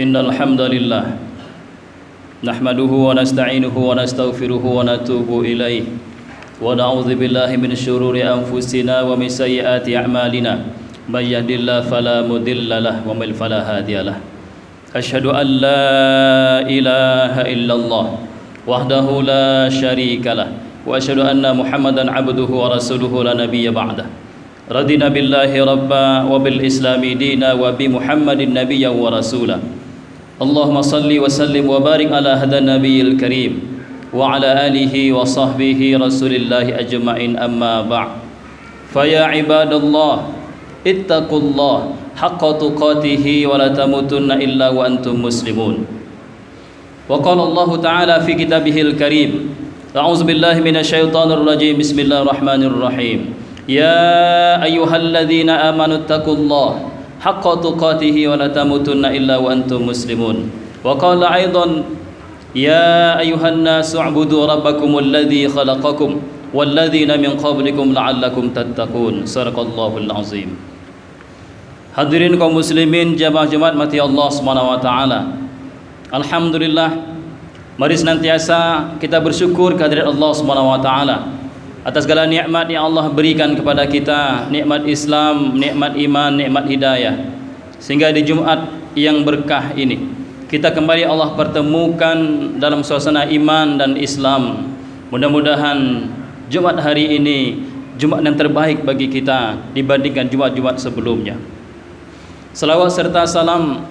Innal hamdalillah nahmaduhu wa nasta'inuhu wa nastaghfiruhu wa natubu ilaih wa na'udzu billahi min syururi anfusina wa min sayyiati a'malina may yahdihillahu fala mudilla lahu wa may fala hadiyalah. Asyhadu an la ilaha illallah wahdahu la syarikalah wa asyhadu anna Muhammadan abduhu wa rasuluhu la nabiyya ba'dah. Radina billahi rabba wa bil islami dina wa bi Muhammadin nabiyyan wa rasula. Allahumma salli wa sallim wa barik ala hadan nabiyil karim wa ala alihi wa sahbihi rasulillahi ajma'in, amma ba'd. Fa ya ibadallah ittaqullah haqqa tuqatih wa la tamutunna illa wa antum muslimun. Wa qala Allah ta'ala fi kitabihil karim, a'udzu billahi minasyaitonir rajim, bismillahirrahmanirrahim. Ya ayyuhalladzina amanu ittaqullaha haqqa tuqatih wa la tamutunna illa wa antum muslimun. Wa qala aidan ya ayyuhan nasu u'budu rabbakumul ladzi khalaqakum wal ladzina min qablikum la'allakum tattaqun. Shadaqallahul azim. Hadirin kaum muslimin, jamaah Jumat mati Allah Subhanahu wa taala. Alhamdulillah, mari senantiasa kita bersyukur kehadirat Allah Subhanahu wa taala atas segala nikmat yang Allah berikan kepada kita, nikmat Islam, nikmat iman, nikmat hidayah. Sehingga di Jumat yang berkah ini kita kembali Allah pertemukan dalam suasana iman dan Islam. Mudah-mudahan Jumat hari ini Jumat yang terbaik bagi kita dibandingkan Jumat-Jumat sebelumnya. Salawat serta salam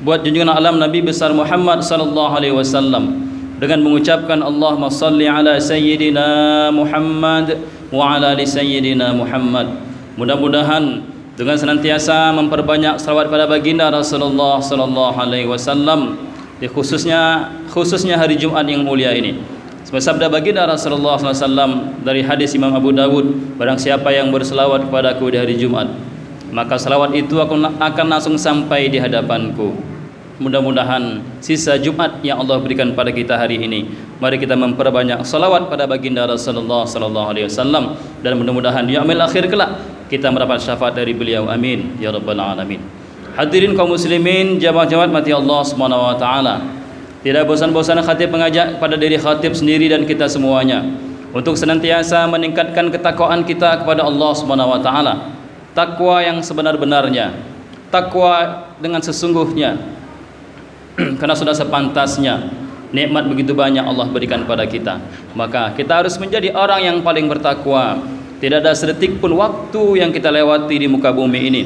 buat junjungan alam Nabi besar Muhammad sallallahu alaihi wasallam dengan mengucapkan Allahumma salli ala sayyidina Muhammad wa ala ali sayyidina Muhammad. Mudah-mudahan dengan senantiasa memperbanyak salawat pada baginda Rasulullah sallallahu alaihi wasallam, khususnya hari Jumat yang mulia ini. Sabda baginda Rasulullah sallallahu alaihi wasallam dari hadis Imam Abu Dawud, barang siapa yang berselawat kepadaku di hari Jumat, maka salawat itu akan langsung sampai di hadapanku. Mudah-mudahan sisa Jumat yang Allah berikan pada kita hari ini, mari kita memperbanyak salawat pada baginda Rasulullah sallallahu alaihi wasallam, dan mudah-mudahan di yaumil akhir kelak kita mendapat syafaat dari beliau. Amin ya rabbal alamin. Hadirin kaum muslimin, jamaah Jumat mati Allah Subhanahu wa taala. Tidak bosan-bosan khatib mengajak pada diri khatib sendiri dan kita semuanya untuk senantiasa meningkatkan ketakwaan kita kepada Allah Subhanahu wa taala. Takwa yang sebenar-benarnya, takwa dengan sesungguhnya. Karena sudah sepantasnya nikmat begitu banyak Allah berikan pada kita, maka kita harus menjadi orang yang paling bertakwa. Tidak ada sedetik pun waktu yang kita lewati di muka bumi ini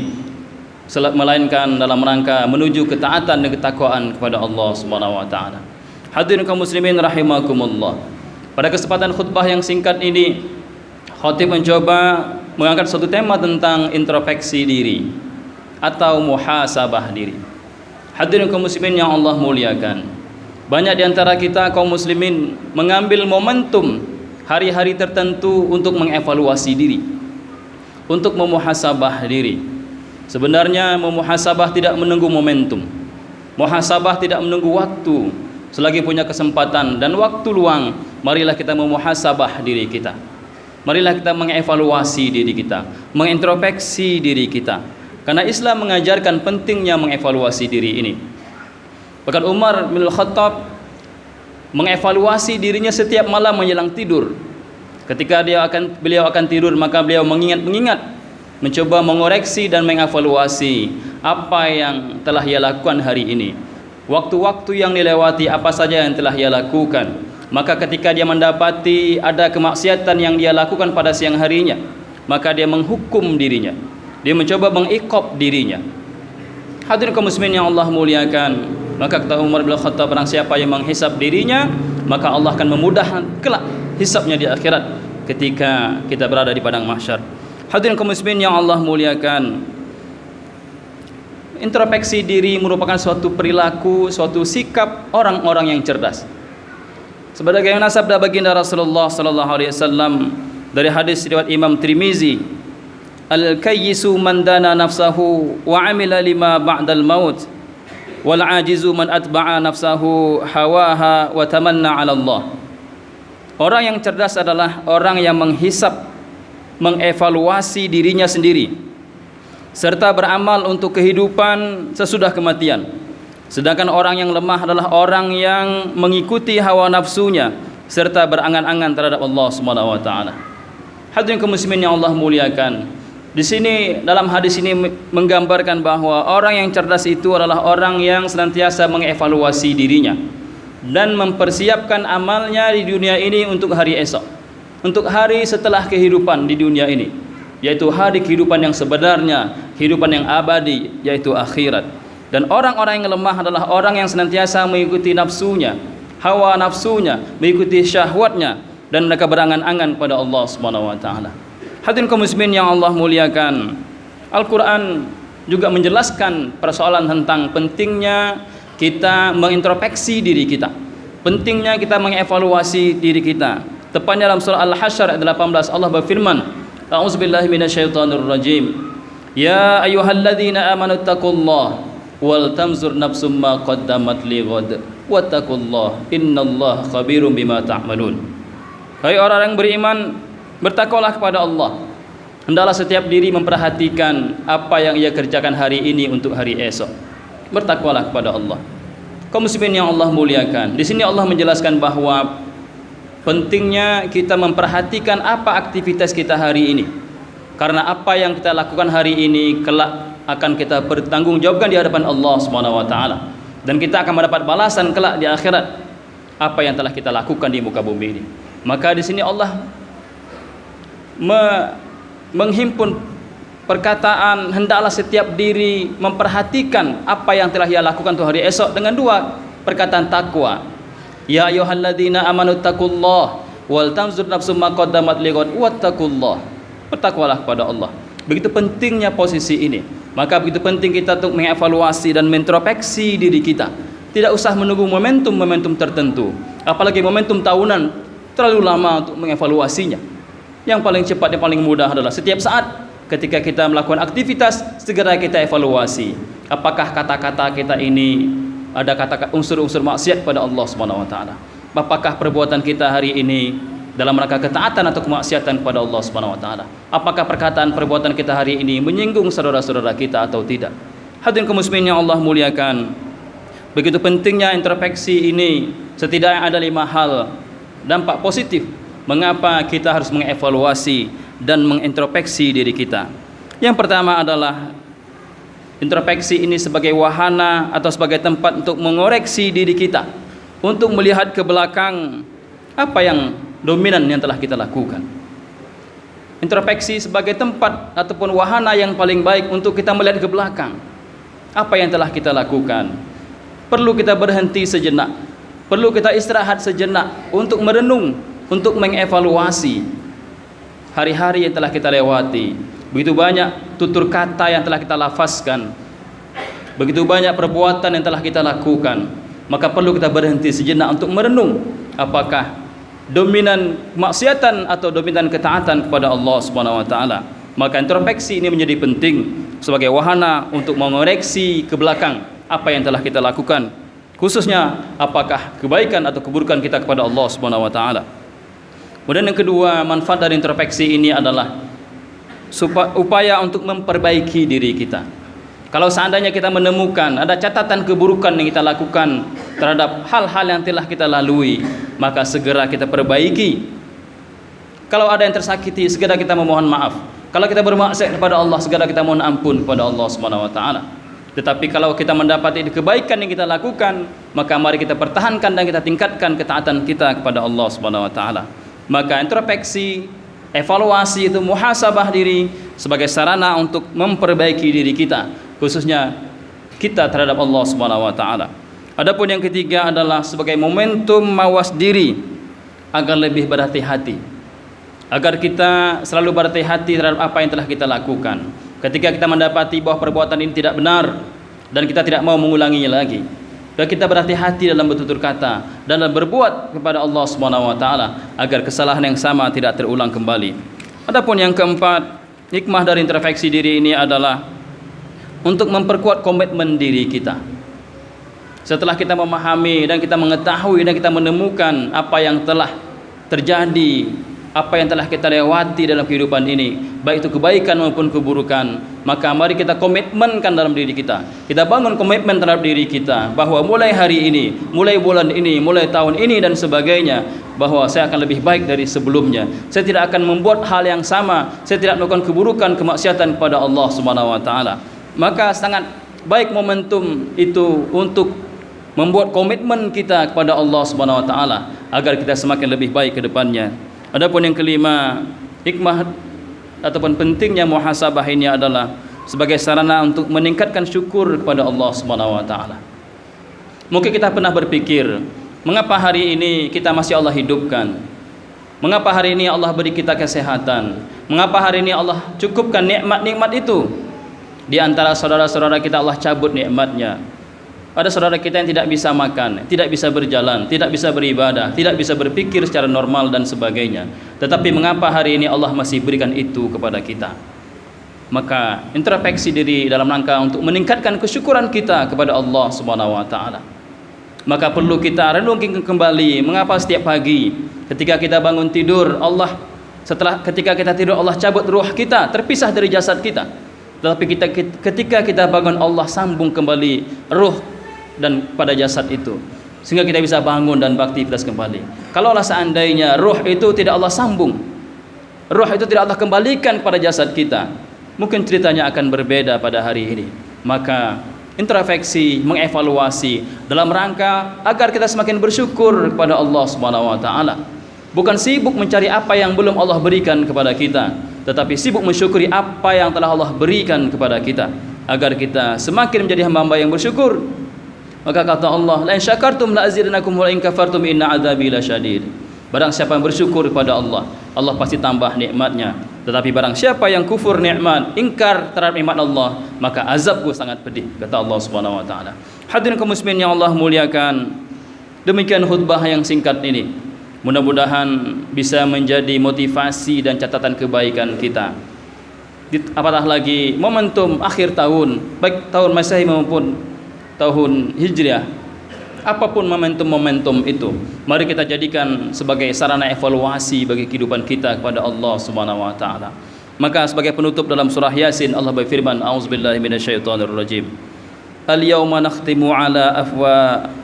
melainkan dalam rangka menuju ketaatan dan ketakwaan kepada Allah Subhanahu wa taala. Hadirin kaum muslimin rahimakumullah. Pada kesempatan khutbah yang singkat ini, khatib mencoba mengangkat suatu tema tentang introspeksi diri atau muhasabah diri. Hadirin kaum muslimin yang Allah muliakan, banyak di antara kita kaum muslimin mengambil momentum hari-hari tertentu untuk mengevaluasi diri, untuk memuhasabah diri. Sebenarnya memuhasabah tidak menunggu momentum, muhasabah tidak menunggu waktu. Selagi punya kesempatan dan waktu luang, marilah kita memuhasabah diri kita. Marilah kita mengevaluasi diri kita, mengintrospeksi diri kita. Karena Islam mengajarkan pentingnya mengevaluasi diri ini. Bahkan Umar bin Khattab mengevaluasi dirinya setiap malam menjelang tidur. Ketika beliau akan tidur, maka beliau mengingat, mencoba mengoreksi dan mengevaluasi apa yang telah ia lakukan hari ini. Waktu-waktu yang dilewati apa saja yang telah ia lakukan. Maka ketika dia mendapati ada kemaksiatan yang dia lakukan pada siang harinya, maka dia menghukum dirinya. Dia mencoba mengiqab dirinya. Hadirin kaum muslimin yang Allah muliakan, maka kata Umar bin Khattab, barang siapa yang menghisab dirinya, maka Allah akan memudahkan kelak hisabnya di akhirat ketika kita berada di padang mahsyar. Hadirin kaum muslimin yang Allah muliakan, introspeksi diri merupakan suatu perilaku, suatu sikap orang-orang yang cerdas. Sebagaimana sabda baginda Rasulullah sallallahu alaihi wasallam dari hadis riwayat Imam Tirmizi, al-kayyisu man dana nafsahu wa amila lima ba'dal maut wal ajizu man atba'a nafsahu hawaha wa tamanna 'ala Allah. Orang yang cerdas adalah orang yang menghisap, mengevaluasi dirinya sendiri serta beramal untuk kehidupan sesudah kematian. Sedangkan orang yang lemah adalah orang yang mengikuti hawa nafsunya serta berangan-angan terhadap Allah Subhanahu wa taala. Hadirin kaum muslimin yang Allah muliakan, di sini dalam hadis ini menggambarkan bahwa orang yang cerdas itu adalah orang yang senantiasa mengevaluasi dirinya dan mempersiapkan amalnya di dunia ini untuk hari esok, untuk hari setelah kehidupan di dunia ini, yaitu hari kehidupan yang sebenarnya, kehidupan yang abadi, yaitu akhirat. Dan orang-orang yang lemah adalah orang yang senantiasa mengikuti nafsunya, hawa nafsunya, mengikuti syahwatnya, dan mereka berangan-angan pada Allah Subhanahu wa taala. Hadirin kaum muslimin yang Allah muliakan, Al-Qur'an juga menjelaskan persoalan tentang pentingnya kita mengintrospeksi diri kita, pentingnya kita mengevaluasi diri kita. Tepatnya dalam surah Al-Hasyr ayat 18 Allah berfirman, A'udzubillahi minasyaitonirrajim. Ya ayyuhalladzina amanu taqullaha wal tanzur nafsum ma qaddamat lighad wattaqullaha innallaha khabirum bima ta'malun. Hai orang yang beriman, bertakwalah kepada Allah. Hendaklah setiap diri memperhatikan apa yang ia kerjakan hari ini untuk hari esok. Bertakwalah kepada Allah. Kaum muslimin yang Allah muliakan, di sini Allah menjelaskan bahwa pentingnya kita memperhatikan apa aktivitas kita hari ini. Karena apa yang kita lakukan hari ini kelak akan kita bertanggungjawabkan di hadapan Allah Subhanahu wa taala. Dan kita akan mendapat balasan kelak di akhirat apa yang telah kita lakukan di muka bumi ini. Maka di sini Allah menghimpun perkataan hendaklah setiap diri memperhatikan apa yang telah ia lakukan untuk hari esok dengan dua perkataan takwa. Ya ayyuhalladzina amanu taqullaha wal tanzur nafsum ma qaddamat lighad wattaqullaha. Bertakwalah kepada Allah. Begitu pentingnya posisi ini. Maka begitu penting kita untuk mengevaluasi dan mengintrospeksi diri kita. Tidak usah menunggu momentum-momentum tertentu, apalagi momentum tahunan, terlalu lama untuk mengevaluasinya. Yang paling cepat dan paling mudah adalah setiap saat ketika kita melakukan aktivitas, segera kita evaluasi. Apakah kata-kata kita ini ada kata unsur-unsur maksiat pada Allah Subhanahu wa taala? Apakah perbuatan kita hari ini dalam rangka ketaatan atau kemaksiatan kepada Allah Subhanahu wa taala? Apakah perkataan perbuatan kita hari ini menyinggung saudara-saudara kita atau tidak? Hadirin kaum muslimin yang Allah muliakan, begitu pentingnya introspeksi ini. Setidaknya ada 5 hal dampak positif mengapa kita harus mengevaluasi dan mengintrospeksi diri kita. Yang pertama adalah introspeksi ini sebagai wahana atau sebagai tempat untuk mengoreksi diri kita, untuk melihat ke belakang apa yang dominan yang telah kita lakukan. Introspeksi sebagai tempat ataupun wahana yang paling baik untuk kita melihat ke belakang apa yang telah kita lakukan. Perlu kita berhenti sejenak, perlu kita istirahat sejenak untuk merenung, untuk mengevaluasi hari-hari yang telah kita lewati. Begitu banyak tutur kata yang telah kita lafazkan, begitu banyak perbuatan yang telah kita lakukan. Maka perlu kita berhenti sejenak untuk merenung apakah dominan kemaksiatan atau dominan ketaatan kepada Allah Subhanahu wa taala. Maka introspeksi ini menjadi penting sebagai wahana untuk mengoreksi ke belakang apa yang telah kita lakukan, khususnya apakah kebaikan atau keburukan kita kepada Allah Subhanahu wa taala. Kemudian yang kedua, manfaat dari introspeksi ini adalah upaya untuk memperbaiki diri kita. Kalau seandainya kita menemukan ada catatan keburukan yang kita lakukan terhadap hal-hal yang telah kita lalui, maka segera kita perbaiki. Kalau ada yang tersakiti, segera kita memohon maaf. Kalau kita bermaksiat kepada Allah, segera kita mohon ampun kepada Allah Subhanahu wa taala. Tetapi kalau kita mendapati kebaikan yang kita lakukan, maka mari kita pertahankan dan kita tingkatkan ketaatan kita kepada Allah Subhanahu wa taala. Maka introspeksi, evaluasi itu muhasabah diri sebagai sarana untuk memperbaiki diri kita, khususnya kita terhadap Allah Subhanahu wa taala. Adapun yang ketiga adalah sebagai momentum mawas diri agar lebih berhati-hati, agar kita selalu berhati-hati terhadap apa yang telah kita lakukan. Ketika kita mendapati bahwa perbuatan ini tidak benar dan kita tidak mau mengulanginya lagi, dan kita berhati-hati dalam bertutur kata dan dalam berbuat kepada Allah Subhanahu wa taala agar kesalahan yang sama tidak terulang kembali. Adapun yang keempat, hikmah dari introspeksi diri ini adalah untuk memperkuat komitmen diri kita. Setelah kita memahami dan kita mengetahui dan kita menemukan apa yang telah terjadi, apa yang telah kita lewati dalam kehidupan ini, baik itu kebaikan maupun keburukan, Maka mari kita komitmenkan dalam diri kita. Kita bangun komitmen terhadap diri kita bahwa mulai hari ini, mulai bulan ini, mulai tahun ini dan sebagainya, bahwa saya akan lebih baik dari sebelumnya. Saya tidak akan membuat hal yang sama. Saya tidak melakukan keburukan, kemaksiatan kepada Allah Subhanahu wa taala. Maka sangat baik momentum itu untuk membuat komitmen kita kepada Allah Subhanahu wa taala agar kita semakin lebih baik ke depannya. Adapun yang kelima, hikmah ataupun pentingnya muhasabah ini adalah sebagai sarana untuk meningkatkan syukur kepada Allah Subhanahu wa taala. Mungkin kita pernah berpikir, mengapa hari ini kita masih Allah hidupkan? Mengapa hari ini Allah beri kita kesehatan? Mengapa hari ini Allah cukupkan nikmat-nikmat itu? Di antara saudara-saudara kita Allah cabut nikmatnya. Ada saudara kita yang tidak bisa makan, tidak bisa berjalan, tidak bisa beribadah, tidak bisa berpikir secara normal dan sebagainya. Tetapi mengapa hari ini Allah masih berikan itu kepada kita? Maka introspeksi diri dalam rangka untuk meningkatkan kesyukuran kita kepada Allah Subhanahu wa taala. Maka perlu kita renungkan kembali mengapa setiap pagi ketika kita bangun tidur ketika kita tidur Allah cabut ruh kita, terpisah dari jasad kita. Tetapi ketika kita bangun Allah sambung kembali ruh dan pada jasad itu sehingga kita bisa bangun dan beraktivitas kembali. Kalaulah seandainya ruh itu tidak Allah sambung, ruh itu tidak Allah kembalikan kepada jasad kita, mungkin ceritanya akan berbeda pada hari ini. Maka introspeksi, mengevaluasi dalam rangka agar kita semakin bersyukur kepada Allah Subhanahu wa taala. Bukan sibuk mencari apa yang belum Allah berikan kepada kita, tetapi sibuk mensyukuri apa yang telah Allah berikan kepada kita agar kita semakin menjadi hamba-hamba yang bersyukur. Maka kata Allah, la in syakartum la azidannakum wa in kafartum inna adzabi lasyadid. Barang siapa yang bersyukur kepada Allah, Allah pasti tambah nikmatnya. Tetapi barang siapa yang kufur nikmat, ingkar terhadap nikmat Allah, maka azabku sangat pedih, kata Allah Subhanahu wa taala. Hadirin kaum muslimin yang Allah muliakan, demikian khutbah yang singkat ini. Mudah-mudahan bisa menjadi motivasi dan catatan kebaikan kita. Apatah lagi momentum akhir tahun, baik tahun Masehi maupun tahun Hijriah, apapun momentum-momentum itu, mari kita jadikan sebagai sarana evaluasi bagi kehidupan kita kepada Allah Subhanahu wa taala. Maka sebagai penutup dalam surah Yasin, Allah berfirman, a'udzubillahi minasyaitonirrajim. Al-yauma nakhtimu ala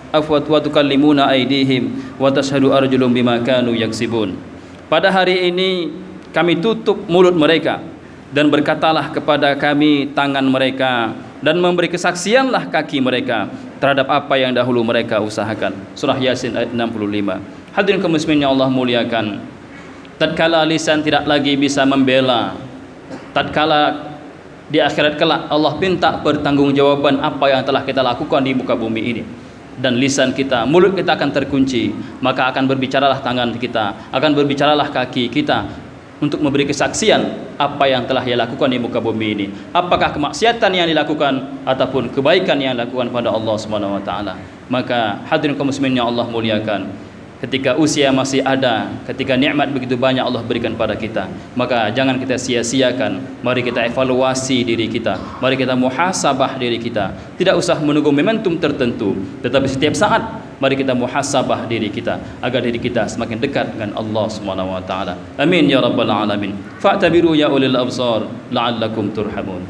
afwat wa tukallimuna aydihim wa tashhadu arjulum bima kanu yaksibun. Pada hari ini kami tutup mulut mereka dan berkatalah kepada kami tangan mereka, dan memberi kesaksianlah kaki mereka terhadap apa yang dahulu mereka usahakan. Surah Yasin ayat 65. Hadirin kaum muslimin yang Allah muliakan, tatkala lisan tidak lagi bisa membela, tatkala di akhirat kelak Allah minta pertanggungjawaban apa yang telah kita lakukan di muka bumi ini, dan lisan kita, mulut kita akan terkunci, maka akan berbicaralah tangan kita, akan berbicaralah kaki kita untuk memberi kesaksian apa yang telah ia lakukan di muka bumi ini, apakah kemaksiatan yang dilakukan ataupun kebaikan yang dilakukan pada Allah Subhanahu wa taala. Maka hadirin kaum muslimin yang Allah muliakan, ketika usia masih ada, ketika nikmat begitu banyak Allah berikan pada kita, maka jangan kita sia-siakan. Mari kita evaluasi diri kita, mari kita muhasabah diri kita. Tidak usah menunggu momentum tertentu, tetapi setiap saat mari kita muhasabah diri kita agar diri kita semakin dekat dengan Allah Subhanahu wa taala. Amin ya rabbal alamin. Fa'tabiru ya ulil absar la'allakum turhamun.